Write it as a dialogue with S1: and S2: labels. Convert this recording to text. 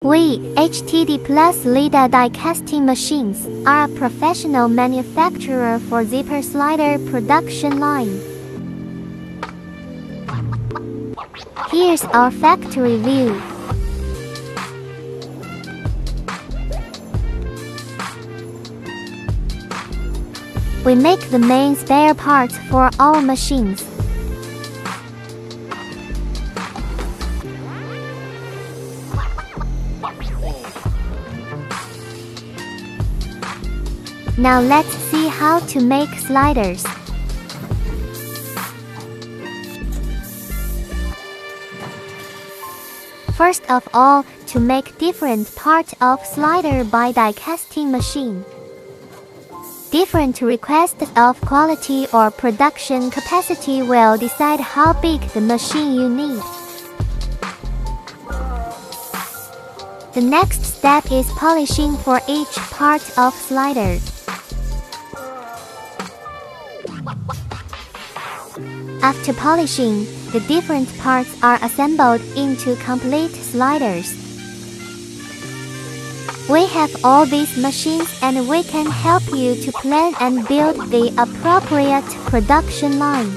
S1: We, HTD Plus LIDA die casting machines, are a professional manufacturer for zipper slider production line. Here's our factory view. We make the main spare parts for our machines. Now let's see how to make sliders. First of all, to make different parts of slider by die casting machine. Different requests of quality or production capacity will decide how big the machine you need. The next step is polishing for each part of slider. After polishing, the different parts are assembled into complete sliders. We have all these machines and we can help you to plan and build the appropriate production line.